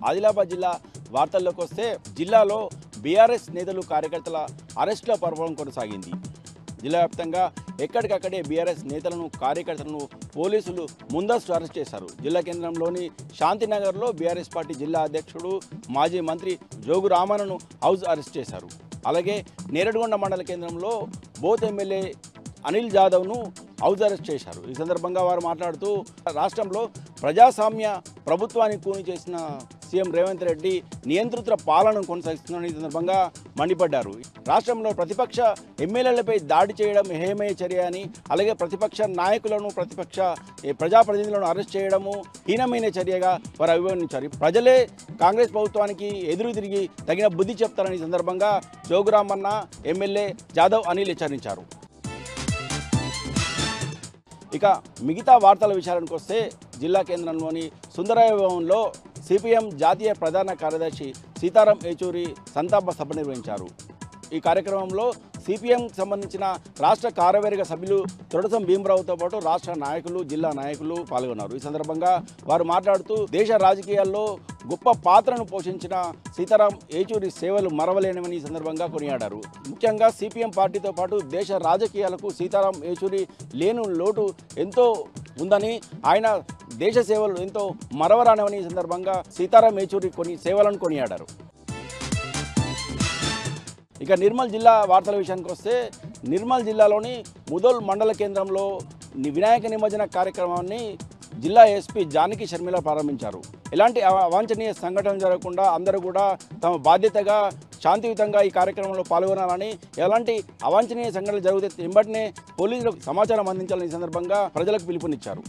ఆదిలాబాద్ జిల్లా వార్తల్లోకి వస్తే జిల్లాలో బీఆర్ఎస్ నేతలు కార్యకర్తల అరెస్టుల పర్వం కొనసాగింది. జిల్లా వ్యాప్తంగా ఎక్కడికక్కడే బీఆర్ఎస్ నేతలను కార్యకర్తలను పోలీసులు ముందస్తు అరెస్ట్ చేశారు. జిల్లా కేంద్రంలోని శాంతినగర్లో బీఆర్ఎస్ పార్టీ జిల్లా అధ్యక్షుడు మాజీ మంత్రి జోగు రామన్నను హౌస్ అరెస్ట్ చేశారు. అలాగే నేరడిగొండ మండల కేంద్రంలో బోత్ ఎమ్మెల్యే అనిల్ జాదవ్ను హౌస్ అరెస్ట్ చేశారు. ఈ సందర్భంగా వారు మాట్లాడుతూ రాష్ట్రంలో ప్రజాస్వామ్య ప్రభుత్వాన్ని కూని చేసిన సీఎం రేవంత్ రెడ్డి నియంత్రిత పాలనను కొనసాగిస్తున్నారని ఈ సందర్భంగా మండిపడ్డారు. రాష్ట్రంలో ప్రతిపక్ష ఎమ్మెల్యేలపై దాడి చేయడం హేయమయ్య చర్య అని, అలాగే ప్రతిపక్ష నాయకులను ప్రజాప్రతినిధులను అరెస్ట్ చేయడము హీనమైన చర్యగా వారు అభివర్ణించారు. ప్రజలే కాంగ్రెస్ ప్రభుత్వానికి ఎదురు తిరిగి తగిన బుద్ధి చెప్తారని ఈ సందర్భంగా జోగురామన్న, ఎమ్మెల్యే జాదవ్ అనిల్ హెచ్చరించారు. ఇక మిగతా వార్తల విషయానికి వస్తే జిల్లా కేంద్రంలోని సుందరయ్య భవన్లో సిపిఎం జాతీయ ప్రధాన కార్యదర్శి సీతారాం ఏచూరి సంతాప సభ నిర్వహించారు. ఈ కార్యక్రమంలో సిపిఎంకి సంబంధించిన రాష్ట్ర కార్యవర్గ సభ్యులు తొడసం భీమరావుతో పాటు రాష్ట్ర నాయకులు, జిల్లా నాయకులు పాల్గొన్నారు. ఈ సందర్భంగా వారు మాట్లాడుతూ దేశ రాజకీయాల్లో గొప్ప పాత్రను పోషించిన సీతారాం ఏచూరి సేవలు మరవలేనివని ఈ సందర్భంగా కొనియాడారు. ముఖ్యంగా సిపిఎం పార్టీతో పాటు దేశ రాజకీయాలకు సీతారాం ఏచూరి లేని లోటు ఎంతో ఉందని, ఆయన దేశ సేవలు ఎంతో మరవరానివని ఈ సందర్భంగా సీతారాం ఏచూరి కొన్ని సేవలను కొనియాడారు. ఇక నిర్మల్ జిల్లా వార్తల విషయానికి వస్తే నిర్మల్ జిల్లాలోని ముదోల్ మండల కేంద్రంలో వినాయక నిమజ్జన కార్యక్రమాన్ని జిల్లా ఎస్పీ జానకి షర్మిల ప్రారంభించారు. ఎలాంటి అవాంఛనీయ సంఘటనలు జరగకుండా అందరూ కూడా తమ బాధ్యతగా శాంతియుతంగా ఈ కార్యక్రమంలో పాల్గొనాలని, ఎలాంటి అవాంఛనీయ సంఘటనలు జరిగితే వెంబటనే పోలీసులకు సమాచారం అందించాలని ఈ సందర్భంగా ప్రజలకు పిలుపునిచ్చారు.